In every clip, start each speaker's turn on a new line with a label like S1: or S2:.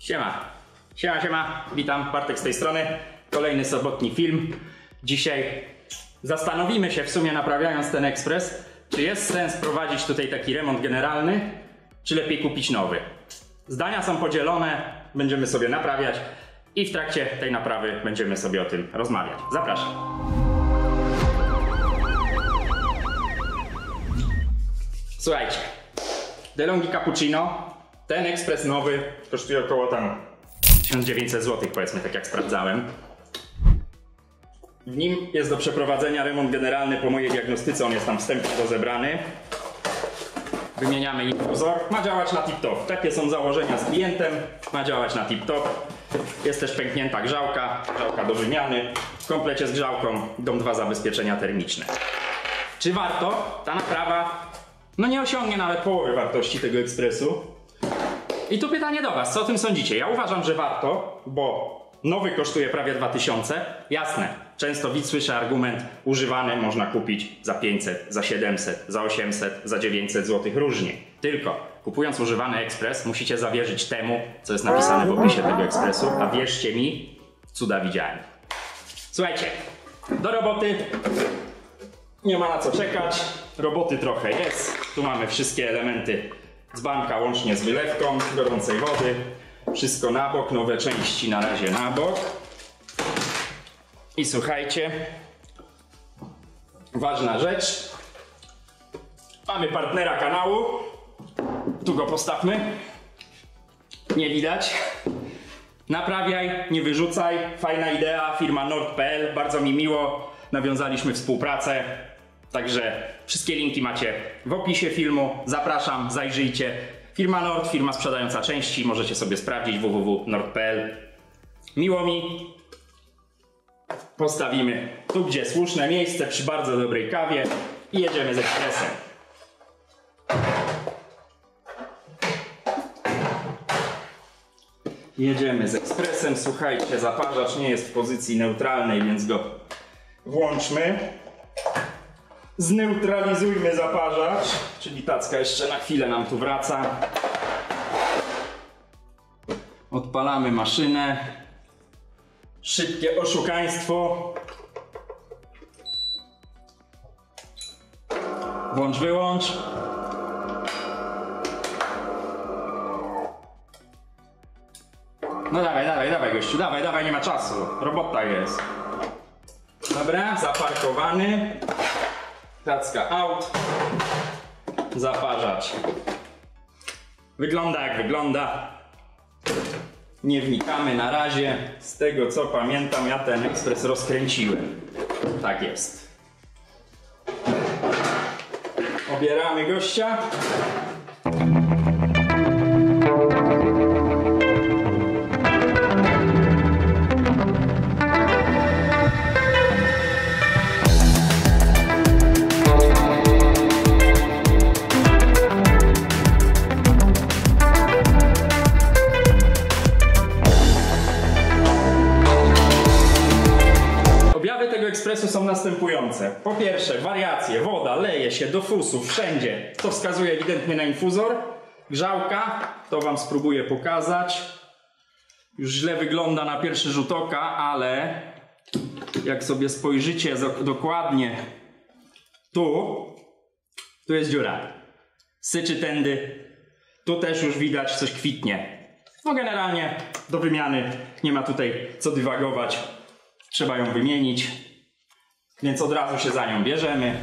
S1: Siema. Siema, siema. Witam, Bartek z tej strony. Kolejny sobotni film. Dzisiaj zastanowimy się w sumie, naprawiając ten ekspres, czy jest sens prowadzić tutaj taki remont generalny, czy lepiej kupić nowy. Zdania są podzielone, będziemy sobie naprawiać i w trakcie tej naprawy będziemy sobie o tym rozmawiać. Zapraszam. Słuchajcie, DeLonghi Cappuccino, ten ekspres nowy kosztuje około tam 1900 zł, powiedzmy, tak jak sprawdzałem. W nim jest do przeprowadzenia remont generalny po mojej diagnostyce, on jest tam wstępnie rozebrany. Wymieniamy infuzor, ma działać na tip-top. Takie są założenia z klientem, ma działać na tip-top. Jest też pęknięta grzałka do wymiany. W komplecie z grzałką dom 2 zabezpieczenia termiczne. Czy warto? Ta naprawa no nie osiągnie nawet połowy wartości tego ekspresu. I tu pytanie do was, co o tym sądzicie? Ja uważam, że warto, bo nowy kosztuje prawie 2000. Jasne, często widz słyszy argument, używany można kupić za 500, za 700, za 800, za 900 zł różnie. Tylko kupując używany ekspres musicie zawierzyć temu, co jest napisane w opisie tego ekspresu, a wierzcie mi, cuda widziałem. Słuchajcie, do roboty. Nie ma na co czekać, roboty trochę jest. Tu mamy wszystkie elementy dzbanka łącznie z wylewką gorącej wody. Wszystko na bok, nowe części na razie na bok. I słuchajcie, ważna rzecz. Mamy partnera kanału. Tu go postawmy. Nie widać. Naprawiaj, nie wyrzucaj. Fajna idea, firma Nord.pl. Bardzo mi miło. Nawiązaliśmy współpracę. Także wszystkie linki macie w opisie filmu. Zapraszam, zajrzyjcie. Firma Nord, firma sprzedająca części. Możecie sobie sprawdzić www.nord.pl. Miło mi. Postawimy tu, gdzie słuszne miejsce, przy bardzo dobrej kawie i jedziemy z ekspresem. Jedziemy z ekspresem. Słuchajcie, zaparzacz nie jest w pozycji neutralnej, więc go włączmy. Zneutralizujmy zaparzacz, czyli tacka jeszcze na chwilę nam tu wraca. Odpalamy maszynę. Szybkie oszukaństwo. Włącz, wyłącz. No dawaj gościu, dawaj, nie ma czasu. Robota jest. Dobra, zaparkowany. Tacka out. Zaparzacz wygląda jak wygląda. Nie wnikamy na razie. Z tego co pamiętam, ja ten ekspres rozkręciłem. Tak jest. Obieramy gościa. Ekspresu są następujące. Po pierwsze, wariacje, woda leje się do fusów wszędzie. To wskazuje ewidentnie na infuzor. Grzałka, to wam spróbuję pokazać. Już źle wygląda na pierwszy rzut oka, ale jak sobie spojrzycie dokładnie tu jest dziura. Syczy tędy. Tu też już widać, coś kwitnie. No generalnie do wymiany nie ma tutaj co dywagować. Trzeba ją wymienić. Więc od razu się za nią bierzemy.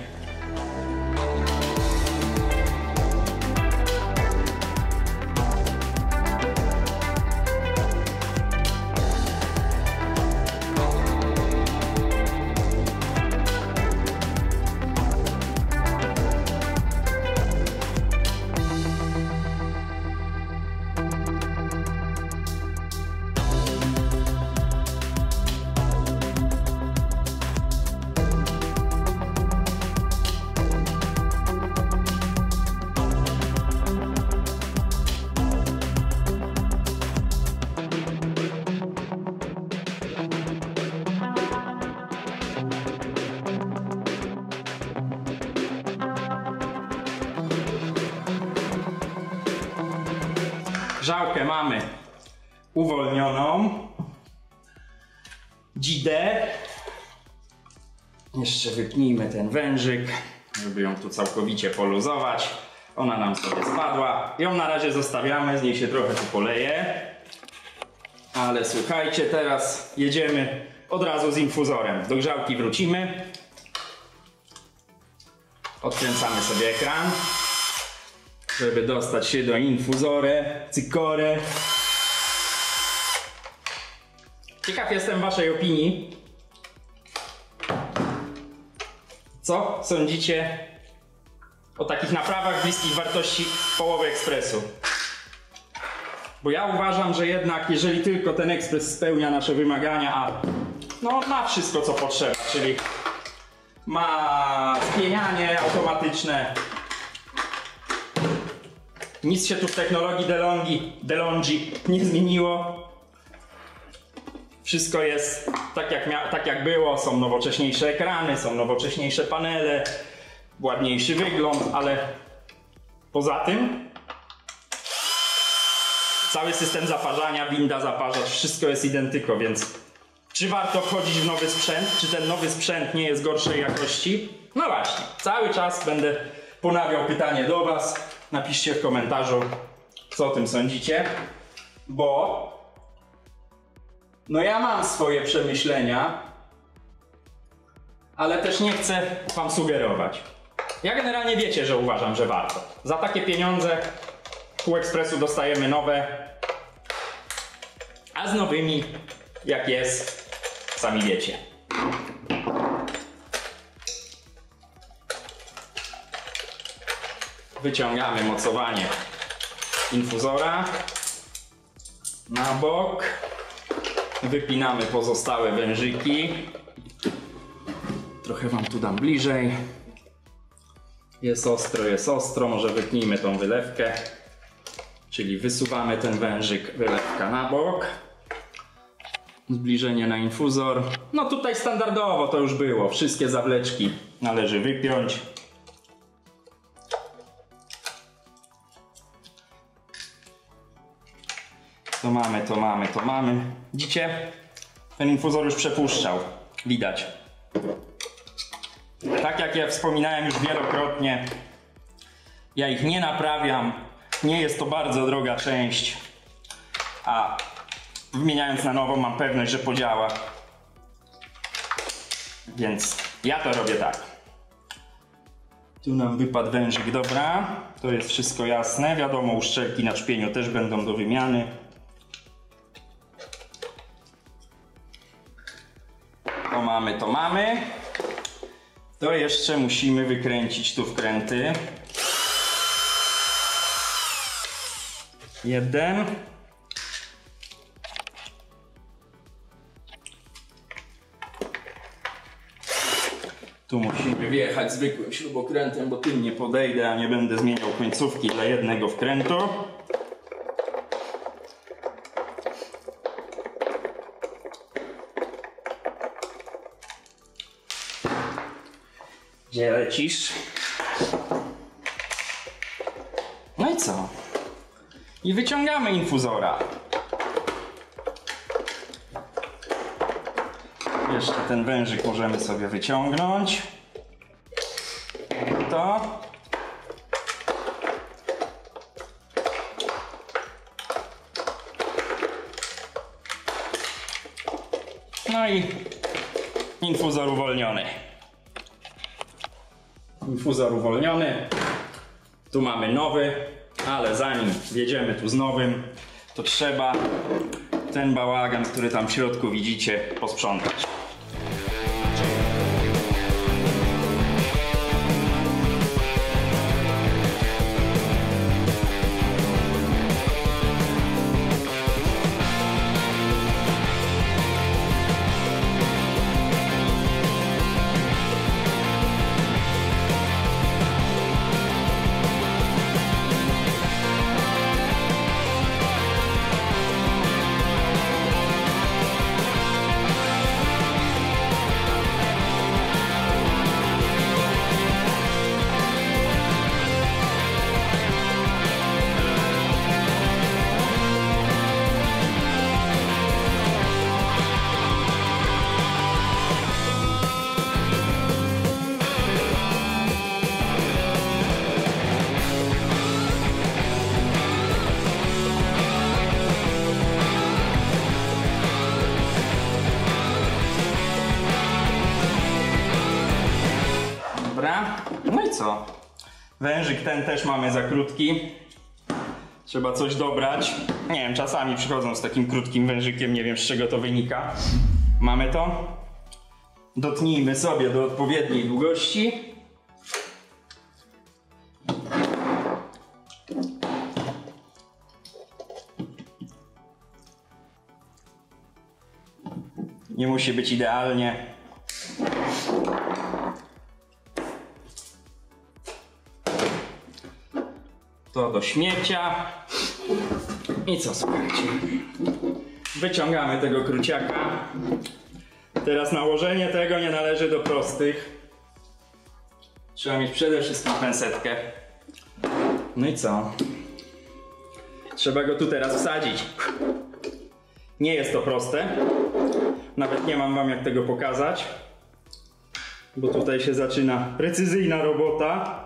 S1: Grzałkę mamy uwolnioną dzidę. Jeszcze wypnijmy ten wężyk, żeby ją tu całkowicie poluzować. Ona nam sobie spadła. Ją na razie zostawiamy, z niej się trochę tu poleje. Ale słuchajcie, teraz jedziemy od razu z infuzorem. Do grzałki wrócimy. Odkręcamy sobie ekran, żeby dostać się do infuzorę, cykorę. Ciekaw jestem waszej opinii. Co sądzicie o takich naprawach bliskich wartości połowy ekspresu? Bo ja uważam, że jednak jeżeli tylko ten ekspres spełnia nasze wymagania, a no ma wszystko co potrzeba, czyli ma spienianie automatyczne, nic się tu w technologii DeLonghi nie zmieniło. Wszystko jest tak jak było, są nowocześniejsze ekrany, są nowocześniejsze panele, ładniejszy wygląd, ale poza tym cały system zaparzania, winda, zaparzacz, wszystko jest identyko, więc czy warto wchodzić w nowy sprzęt? Czy ten nowy sprzęt nie jest gorszej jakości? No właśnie, cały czas będę ponawiał pytanie do was. Napiszcie w komentarzu, co o tym sądzicie, bo no ja mam swoje przemyślenia, ale też nie chcę wam sugerować. Ja generalnie wiecie, że uważam, że warto. Za takie pieniądze pół ekspresu dostajemy nowe, a z nowymi, jak jest, sami wiecie. Wyciągamy mocowanie infuzora na bok. Wypinamy pozostałe wężyki. Trochę wam tu dam bliżej. Jest ostro, może wypnijmy tą wylewkę. Czyli wysuwamy ten wężyk, wylewka na bok. Zbliżenie na infuzor. No tutaj standardowo to już było. Wszystkie zawleczki należy wypiąć. To mamy. Widzicie? Ten infuzor już przepuszczał. Widać. Tak jak ja wspominałem już wielokrotnie, ja ich nie naprawiam. Nie jest to bardzo droga część. A wymieniając na nowo mam pewność, że podziała. Więc ja to robię tak. Tu nam wypadł wężyk, dobra. To jest wszystko jasne. Wiadomo, uszczelki na czpieniu też będą do wymiany. To mamy. To jeszcze musimy wykręcić tu wkręty. Jeden. Tu musimy wjechać zwykłym śrubokrętem, bo tym nie podejdę, a nie będę zmieniał końcówki dla jednego wkrętu. Gdzie lecisz? No i co? I wyciągamy infuzora. Jeszcze ten wężyk możemy sobie wyciągnąć. To. No i infuzor uwolniony. Infuzor uwolniony. Tu mamy nowy, ale zanim wjedziemy tu z nowym, to trzeba ten bałagan, który tam w środku widzicie, posprzątać. co? Wężyk ten też mamy za krótki. Trzeba coś dobrać. Nie wiem, czasami przychodzą z takim krótkim wężykiem, nie wiem z czego to wynika. Mamy to. Dotnijmy sobie do odpowiedniej długości. Nie musi być idealnie. To do śmiecia. I co, słuchajcie? Wyciągamy tego kruciaka. Teraz nałożenie tego nie należy do prostych. Trzeba mieć przede wszystkim pensetkę. No i co? Trzeba go tu teraz wsadzić. Nie jest to proste. Nawet nie mam wam jak tego pokazać. Bo tutaj się zaczyna precyzyjna robota.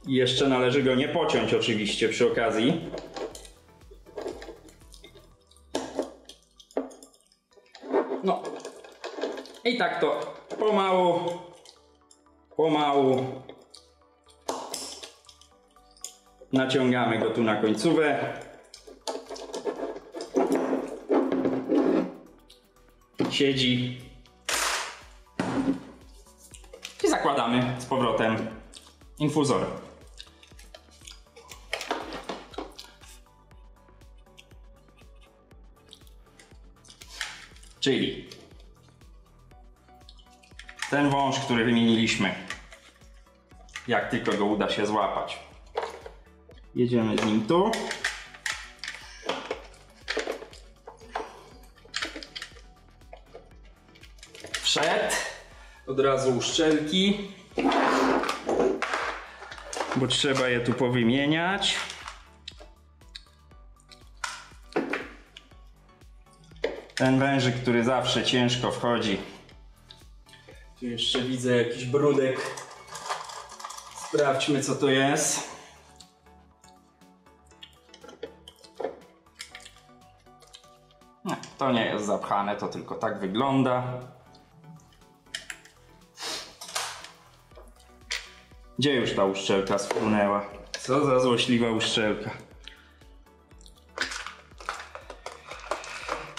S1: I jeszcze należy go nie pociąć oczywiście przy okazji. No. I tak to pomału naciągamy go tu na końcówę. Siedzi. I zakładamy z powrotem infuzor. Czyli ten wąż, który wymieniliśmy, jak tylko go uda się złapać, jedziemy z nim tu. Wszedł. Od razu uszczelki, bo trzeba je tu powymieniać. Ten wężyk, który zawsze ciężko wchodzi. Tu jeszcze widzę jakiś brudek. Sprawdźmy, co to jest. Nie, to nie jest zapchane, to tylko tak wygląda. Gdzie już ta uszczelka sfrunęła? Co za złośliwa uszczelka.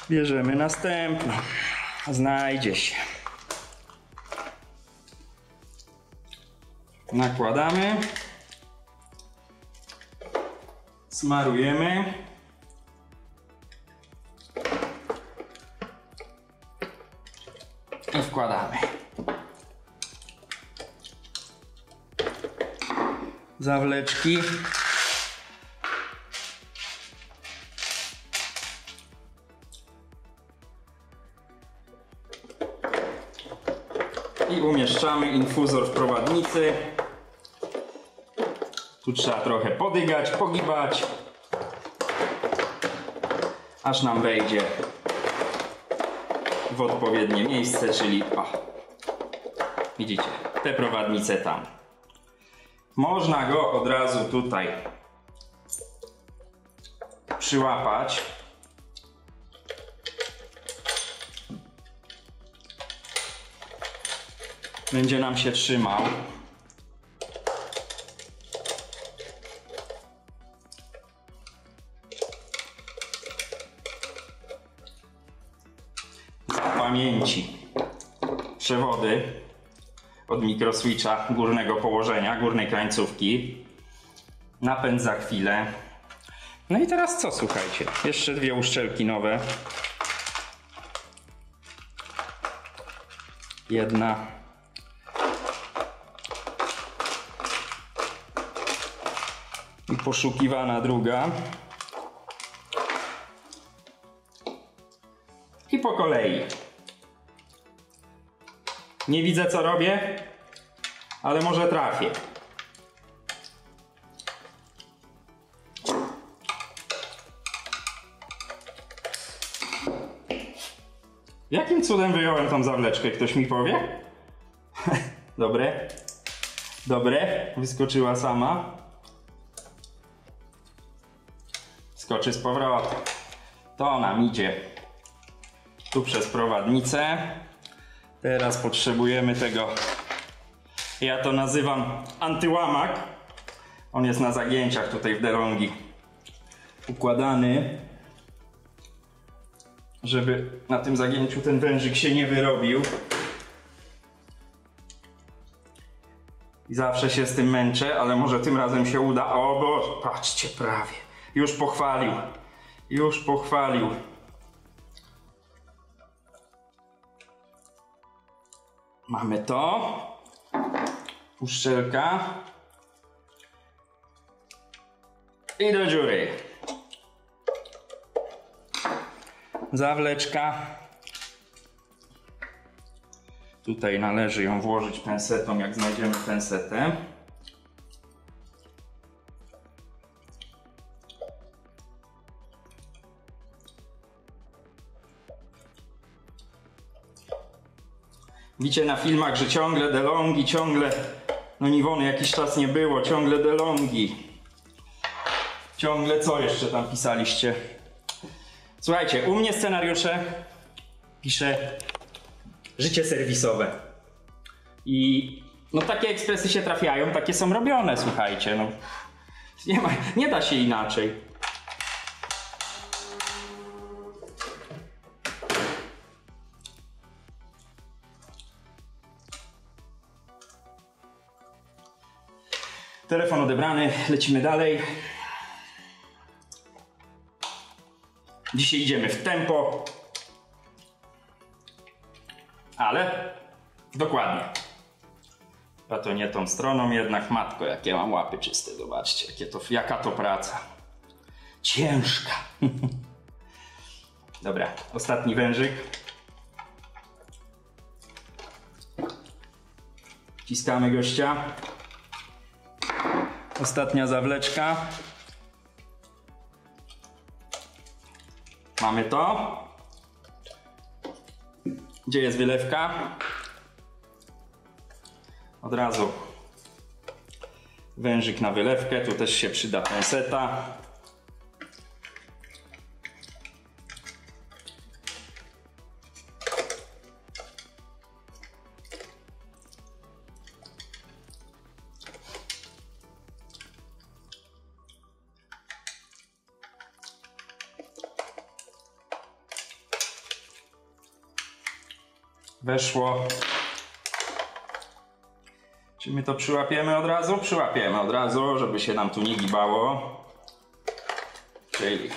S1: Bierzemy następną. Znajdzie się. Nakładamy. Smarujemy. I wkładamy. Zawleczki. I umieszczamy infuzor w prowadnicy. Tu trzeba trochę podygać, pogibać, aż nam wejdzie w odpowiednie miejsce, czyli widzicie, te prowadnice tam. Można go od razu tutaj przyłapać. Będzie nam się trzymał. Za pamięci przewody od mikroswitcha górnego położenia, górnej krańcówki. Napęd za chwilę. No i teraz co, słuchajcie? Jeszcze dwie uszczelki nowe. Jedna. I poszukiwana druga. I po kolei. Nie widzę, co robię, ale może trafię. Jakim cudem wyjąłem tą zawleczkę? Ktoś mi powie? Dobre. Dobre. Wyskoczyła sama. Skoczy z powrotem. To nam idzie. tu przez prowadnicę. Teraz potrzebujemy tego, ja to nazywam antyłamak. On jest na zagięciach tutaj w DeLonghi układany, żeby na tym zagięciu ten wężyk się nie wyrobił. I zawsze się z tym męczę, ale może tym razem się uda. O Boże, patrzcie, prawie. Już pochwalił. Już pochwalił. Mamy to. Uszczelka. I do dziury. Zawleczka. Tutaj należy ją włożyć pensetą, jak znajdziemy pensetę. Widzicie na filmach, że ciągle DeLonghi, ciągle, no Nivony jakiś czas nie było, ciągle DeLonghi. Ciągle co jeszcze tam pisaliście? Słuchajcie, u mnie scenariusze piszę życie serwisowe. I no takie ekspresy się trafiają, takie są robione, słuchajcie. No, nie da się inaczej. Telefon odebrany, lecimy dalej. Dzisiaj idziemy w tempo. Ale dokładnie. A to nie tą stroną jednak, matko, jakie mam łapy czyste, zobaczcie, jaka to praca. Ciężka. Dobra, ostatni wężyk. Wciskamy gościa. Ostatnia zawleczka. Mamy to. Gdzie jest wylewka? Od razu wężyk na wylewkę. Tu też się przyda penseta. Weszło. Czy my to przyłapiemy od razu? Przyłapiemy od razu, żeby się nam tu nie gibało. Czyli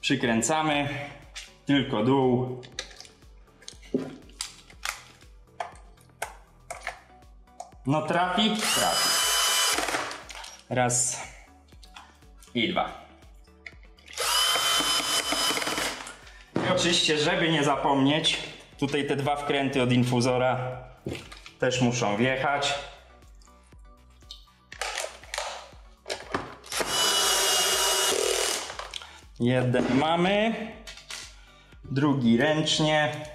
S1: przykręcamy, tylko dół. No trafi? Trafi. Raz i dwa. I oczywiście, żeby nie zapomnieć, tutaj te dwa wkręty od infuzora też muszą wjechać. Jeden mamy, drugi ręcznie.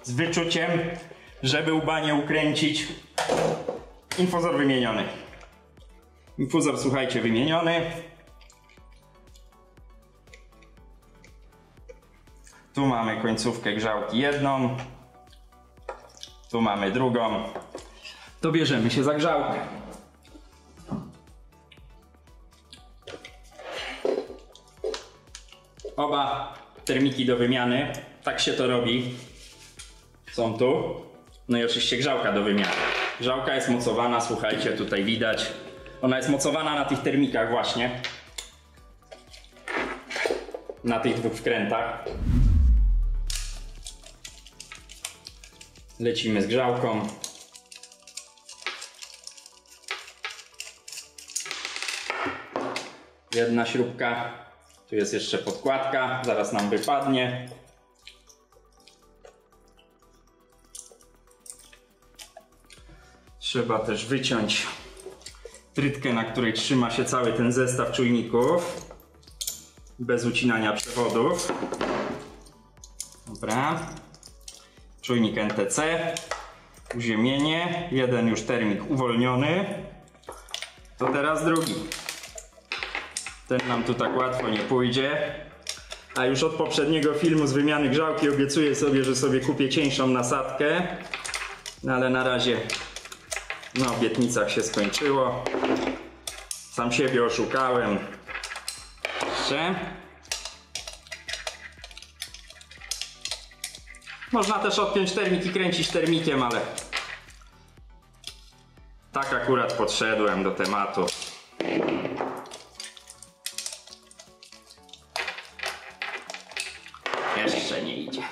S1: Z wyczuciem, żeby łba nie ukręcić. Infuzor wymieniony. Infuzor, słuchajcie, wymieniony. Tu mamy końcówkę grzałki jedną. Tu mamy drugą. To bierzemy się za grzałkę. Oba termiki do wymiany. Tak się to robi. Są tu. No i oczywiście grzałka do wymiany. Grzałka jest mocowana, słuchajcie, tutaj widać. Ona jest mocowana na tych termikach właśnie. Na tych dwóch wkrętach. Lecimy z grzałką. Jedna śrubka. Tu jest jeszcze podkładka. Zaraz nam wypadnie. Trzeba też wyciąć trytkę, na której trzyma się cały ten zestaw czujników. Bez ucinania przewodów. Dobra. Czujnik NTC. Uziemienie. Jeden już termik uwolniony. To teraz drugi. Ten nam tu tak łatwo nie pójdzie. A już od poprzedniego filmu z wymiany grzałki obiecuję sobie, że sobie kupię cieńszą nasadkę. No ale na razie na obietnicach się skończyło. Sam siebie oszukałem. Jeszcze. Można też odpiąć termik i kręcić termikiem, ale tak akurat podszedłem do tematu. Jeszcze nie idzie.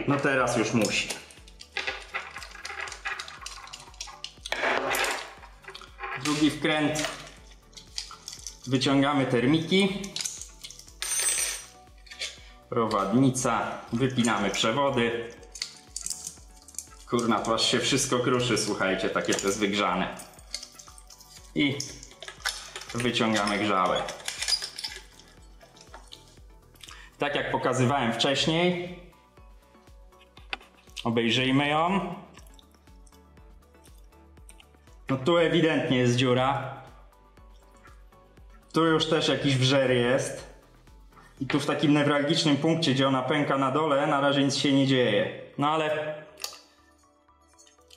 S1: No teraz już musi. Drugi wkręt. Wyciągamy termiki. Prowadnica. Wypinamy przewody. Kurna, to aż się wszystko kruszy, słuchajcie, takie to jest wygrzane. I wyciągamy grzałę. Tak jak pokazywałem wcześniej. Obejrzyjmy ją. No tu ewidentnie jest dziura. Tu już też jakiś wżer jest. I tu w takim newralgicznym punkcie, gdzie ona pęka na dole, na razie nic się nie dzieje. No ale...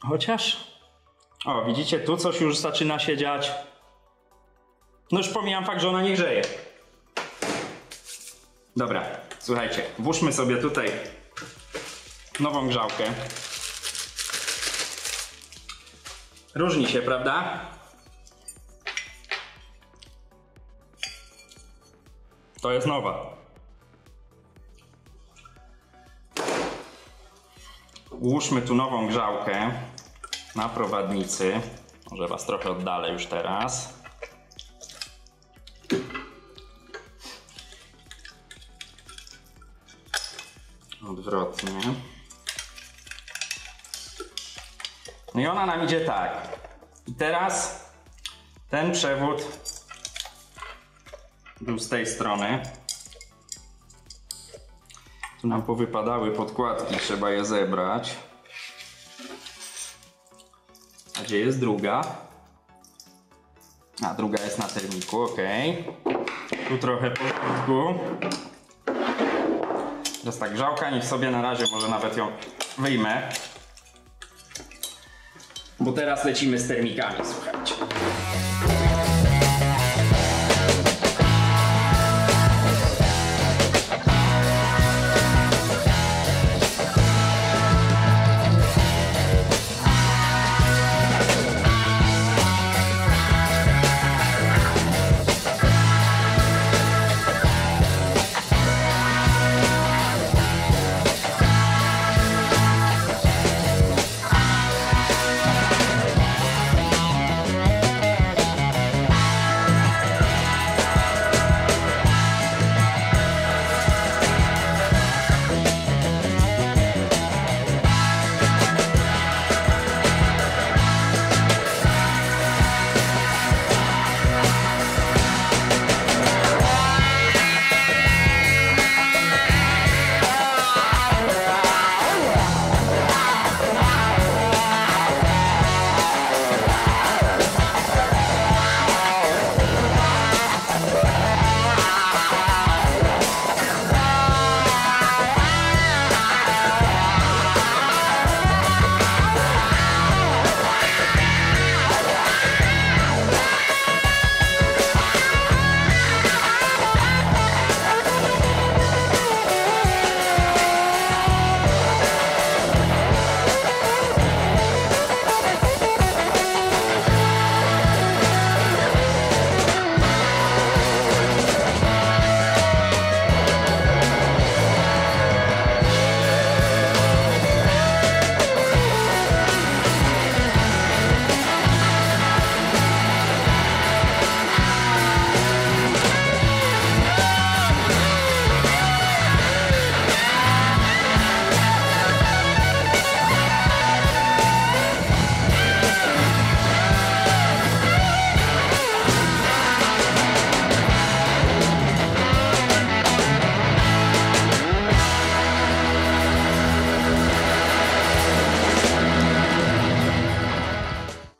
S1: Chociaż... O, widzicie, tu coś już zaczyna się dziać. No już pomijam fakt, że ona nie grzeje. Dobra, słuchajcie, włóżmy sobie tutaj nową grzałkę. Różni się, prawda? To jest nowa. Włóżmy tu nową grzałkę na prowadnicy. Może was trochę oddalę już teraz. Odwrotnie. No i ona nam idzie tak. I teraz ten przewód był z tej strony. Tu nam powypadały podkładki, trzeba je zebrać. A gdzie jest druga? A druga jest na termiku, ok. Tu trochę porządku. Teraz tak, grzałka, niech sobie na razie może nawet ją wyjmę. Bo teraz lecimy z termikami, słuchajcie.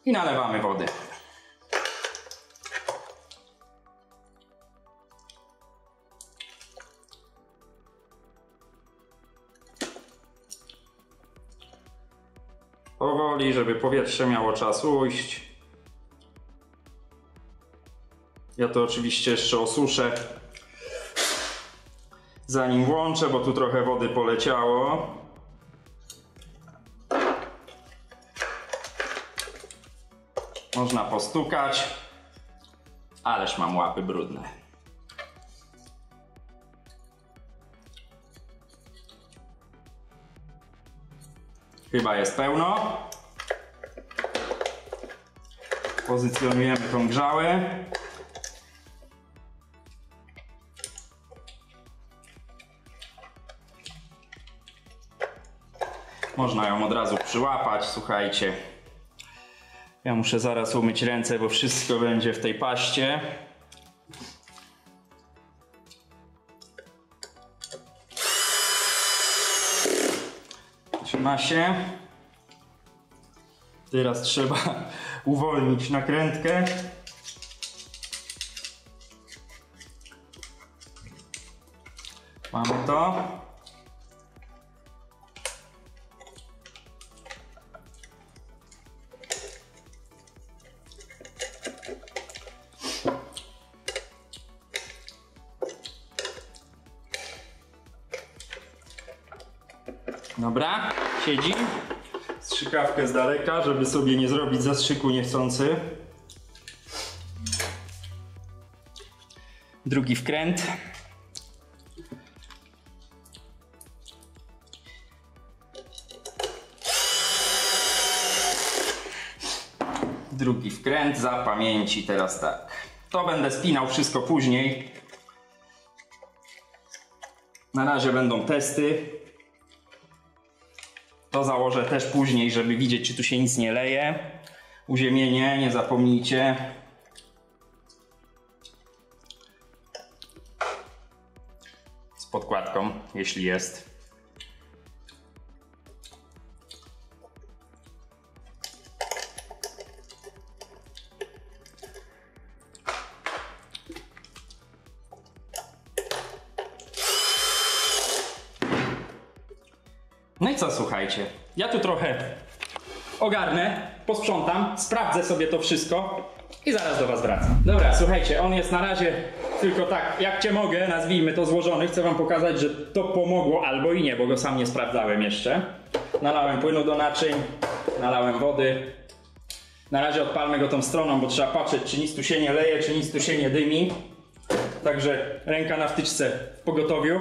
S1: i nalewamy wody. Powoli, żeby powietrze miało czas ujść. Ja to oczywiście jeszcze osuszę, zanim włączę, bo tu trochę wody poleciało. Można postukać, ależ mam łapy brudne. Chyba jest pełno. Pozycjonujemy tą grzałę. Można ją od razu przyłapać, słuchajcie. Ja muszę zaraz umyć ręce, bo wszystko będzie w tej paście. Trzyma się. Teraz trzeba uwolnić nakrętkę. Mamy to. Dobra, siedzi. Strzykawkę z daleka, żeby sobie nie zrobić zastrzyku niechcący. Drugi wkręt. Drugi wkręt, za pamięci teraz tak. To będę spinał wszystko później. Na razie będą testy. To założę też później, żeby widzieć, czy tu się nic nie leje. Uziemienie, nie zapomnijcie. Z podkładką, jeśli jest. No i co, słuchajcie, ja tu trochę ogarnę, posprzątam, sprawdzę sobie to wszystko i zaraz do was wracam. Dobra, słuchajcie, on jest na razie tylko tak, jak cię mogę, nazwijmy to złożony. Chcę wam pokazać, że to pomogło albo i nie, bo go sam nie sprawdzałem jeszcze. Nalałem płynu do naczyń, nalałem wody. Na razie odpalmy go tą stroną, bo trzeba patrzeć, czy nic tu się nie leje, czy nic tu się nie dymi. Także ręka na wtyczce w pogotowiu.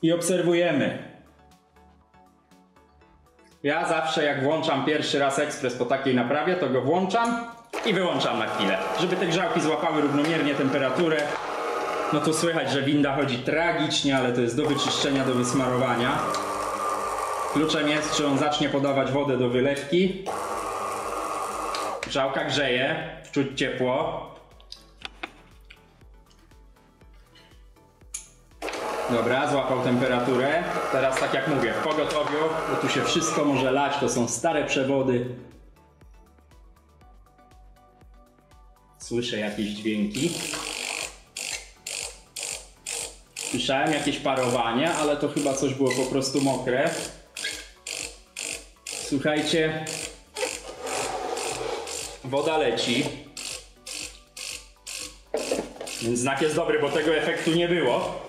S1: I obserwujemy. Ja zawsze jak włączam pierwszy raz ekspres po takiej naprawie, to go włączam i wyłączam na chwilę. Żeby te grzałki złapały równomiernie temperaturę. No to słychać, że winda chodzi tragicznie, ale to jest do wyczyszczenia, do wysmarowania. Kluczem jest, czy on zacznie podawać wodę do wylewki. Grzałka grzeje, czuć ciepło. Dobra, złapał temperaturę. Teraz tak jak mówię, w pogotowiu, bo tu się wszystko może lać, to są stare przewody. Słyszę jakieś dźwięki. Słyszałem jakieś parowanie, ale to chyba coś było po prostu mokre. Słuchajcie, woda leci. Więc znak jest dobry, bo tego efektu nie było.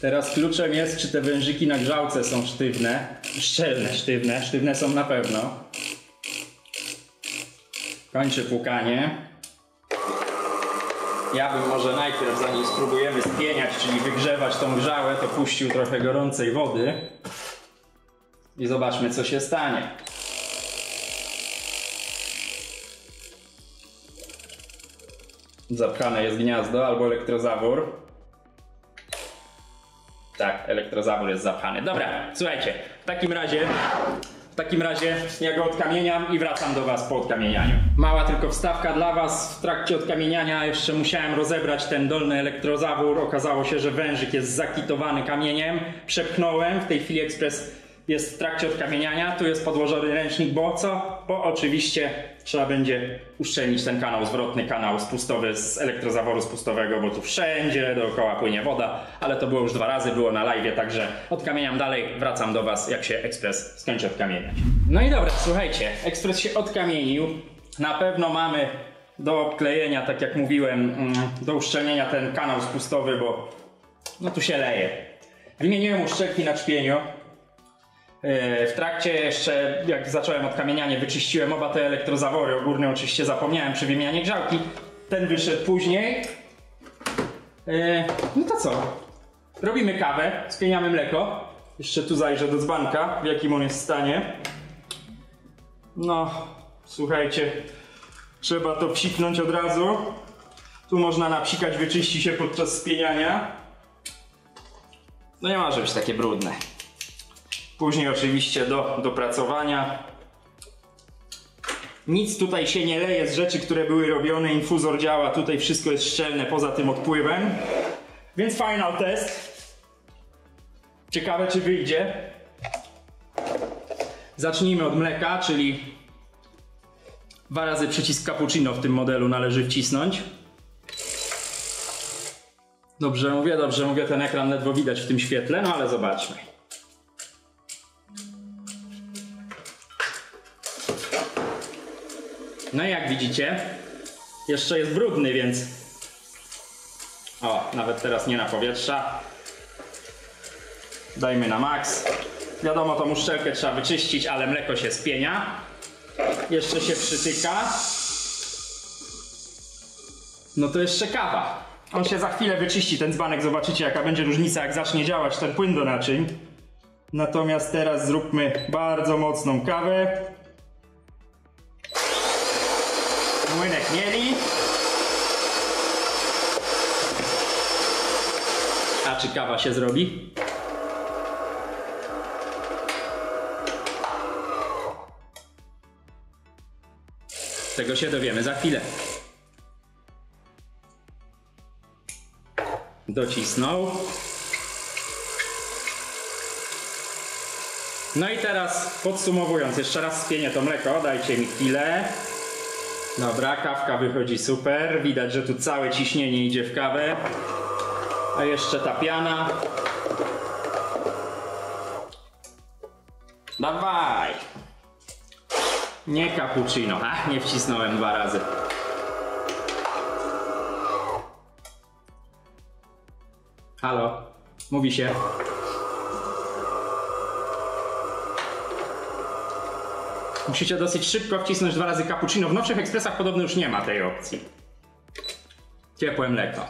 S1: Teraz kluczem jest, czy te wężyki na grzałce są sztywne. Szczelne, sztywne. Sztywne są na pewno. Kończę płukanie. Ja bym może najpierw, zanim spróbujemy spieniać, czyli wygrzewać tą grzałę, to puścił trochę gorącej wody. I zobaczmy, co się stanie. Zapchane jest gniazdo albo elektrozawór. Tak, elektrozawór jest zapchany. Dobra, słuchajcie, w takim razie ja go odkamieniam i wracam do was po odkamienianiu. Mała tylko wstawka dla was. W trakcie odkamieniania jeszcze musiałem rozebrać ten dolny elektrozawór. Okazało się, że wężyk jest zakitowany kamieniem. Przepchnąłem, w tej chwili ekspres jest w trakcie odkamieniania, tu jest podłożony ręcznik, bo co? Bo oczywiście trzeba będzie uszczelnić ten kanał zwrotny, kanał spustowy z elektrozaworu spustowego, bo tu wszędzie dookoła płynie woda, ale to było już 2 razy, było na live, także odkamieniam dalej, wracam do Was, jak się ekspres skończy odkamieniać. No i dobra, słuchajcie, ekspres się odkamienił, na pewno mamy do obklejenia, tak jak mówiłem, do uszczelnienia ten kanał spustowy, bo no tu się leje. Wymieniłem uszczelki na czpieniu. W trakcie jeszcze, jak zacząłem odkamienianie, wyczyściłem oba te elektrozawory. O górnym oczywiście zapomniałem przy wymianie grzałki. Ten wyszedł później. No to co? Robimy kawę, spieniamy mleko. Jeszcze tu zajrzę do dzbanka, w jakim on jest w stanie. No, słuchajcie, trzeba to psiknąć od razu. Tu można napsikać, wyczyści się podczas spieniania. No nie może być takie brudne. Później oczywiście do dopracowania. Nic tutaj się nie leje z rzeczy, które były robione. Infuzor działa, tutaj wszystko jest szczelne poza tym odpływem. Więc final test. Ciekawe, czy wyjdzie. Zacznijmy od mleka, czyli 2 razy przycisk cappuccino w tym modelu należy wcisnąć. Dobrze mówię, ten ekran ledwo widać w tym świetle, no ale zobaczmy. No i jak widzicie, jeszcze jest brudny, więc... O, nawet teraz nie napowietrza. Dajmy na max. Wiadomo, tą uszczelkę trzeba wyczyścić, ale mleko się spienia. Jeszcze się przytyka. No to jeszcze kawa. On się za chwilę wyczyści, ten dzbanek, zobaczycie jaka będzie różnica, jak zacznie działać ten płyn do naczyń. Natomiast teraz zróbmy bardzo mocną kawę. Młynek mieli. A czy kawa się zrobi? Tego się dowiemy za chwilę. Docisnął. No i teraz podsumowując, jeszcze raz spienię to mleko, dajcie mi chwilę. Dobra, kawka wychodzi super, widać, że tu całe ciśnienie idzie w kawę. A jeszcze ta piana. Dawaj! Nie cappuccino, nie wcisnąłem 2 razy. Halo, mówi się. Musicie dosyć szybko wcisnąć 2 razy cappuccino. W nowszych ekspresach podobno już nie ma tej opcji. Ciepłe mleko.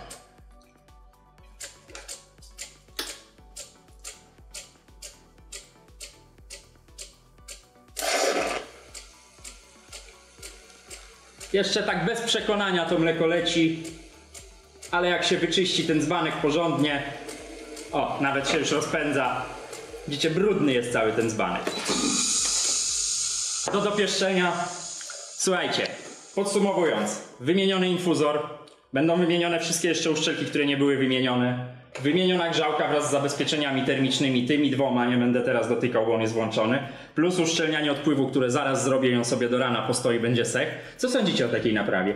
S1: Jeszcze tak bez przekonania to mleko leci. Ale jak się wyczyści ten dzbanek porządnie, o, nawet się już rozpędza. Widzicie, brudny jest cały ten dzbanek. Do dopieszczenia. Słuchajcie, podsumowując, wymieniony infuzor, będą wymienione wszystkie jeszcze uszczelki, które nie były wymienione. Wymieniona grzałka wraz z zabezpieczeniami termicznymi, tymi 2, nie będę teraz dotykał, bo on jest włączony. Plus uszczelnianie odpływu, które zaraz zrobię, ją sobie do rana postoi, będzie sech. Co sądzicie o takiej naprawie?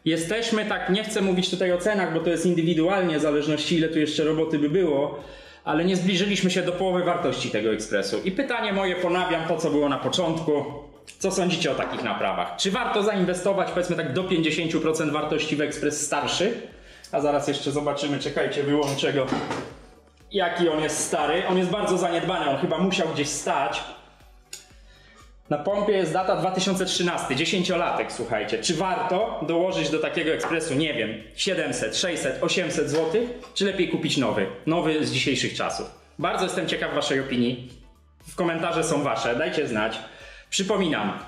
S1: Jesteśmy, tak, nie chcę mówić tutaj o cenach, bo to jest indywidualnie, w zależności ile tu jeszcze roboty by było, ale nie zbliżyliśmy się do połowy wartości tego ekspresu. I pytanie moje, ponawiam to, co było na początku. Co sądzicie o takich naprawach? Czy warto zainwestować, powiedzmy tak, do 50% wartości w ekspres starszy? A zaraz jeszcze zobaczymy, czekajcie, wyłączę go, jaki on jest stary. On jest bardzo zaniedbany, on chyba musiał gdzieś stać. Na pompie jest data 2013, 10-latek, słuchajcie. Czy warto dołożyć do takiego ekspresu, nie wiem, 700, 600, 800 zł? Czy lepiej kupić nowy? Nowy z dzisiejszych czasów. Bardzo jestem ciekaw waszej opinii. Komentarze są wasze, dajcie znać. Przypominam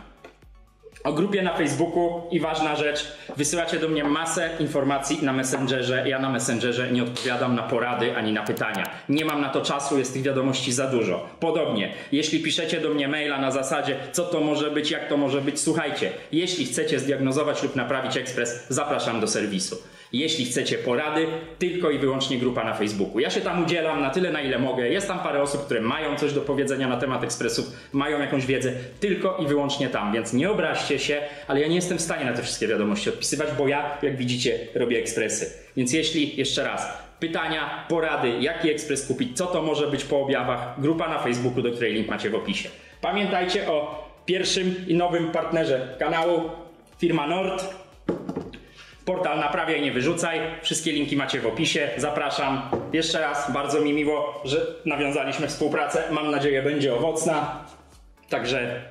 S1: o grupie na Facebooku i ważna rzecz, wysyłacie do mnie masę informacji na Messengerze. Ja na Messengerze nie odpowiadam na porady ani na pytania. Nie mam na to czasu, jest tych wiadomości za dużo. Podobnie, jeśli piszecie do mnie maila na zasadzie, co to może być, jak to może być, słuchajcie, jeśli chcecie zdiagnozować lub naprawić ekspres, zapraszam do serwisu. Jeśli chcecie porady, tylko i wyłącznie grupa na Facebooku. Ja się tam udzielam na tyle, na ile mogę. Jest tam parę osób, które mają coś do powiedzenia na temat ekspresów, mają jakąś wiedzę, tylko i wyłącznie tam, więc nie obraźcie się, ale ja nie jestem w stanie na te wszystkie wiadomości odpisywać, bo ja, jak widzicie, robię ekspresy. Więc jeśli, jeszcze raz, pytania, porady, jaki ekspres kupić, co to może być po objawach, grupa na Facebooku, do której link macie w opisie. Pamiętajcie o pierwszym i nowym partnerze kanału, firma Nord. Portal Naprawiaj, nie wyrzucaj. Wszystkie linki macie w opisie. Zapraszam. Jeszcze raz, bardzo mi miło, że nawiązaliśmy współpracę. Mam nadzieję, będzie owocna. Także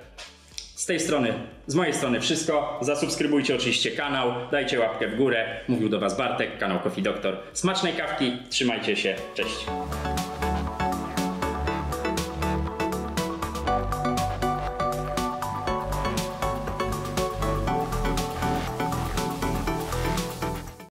S1: z tej strony, z mojej strony wszystko. Zasubskrybujcie oczywiście kanał, dajcie łapkę w górę. Mówił do Was Bartek, kanał Coffee Doctor. Smacznej kawki, trzymajcie się, cześć.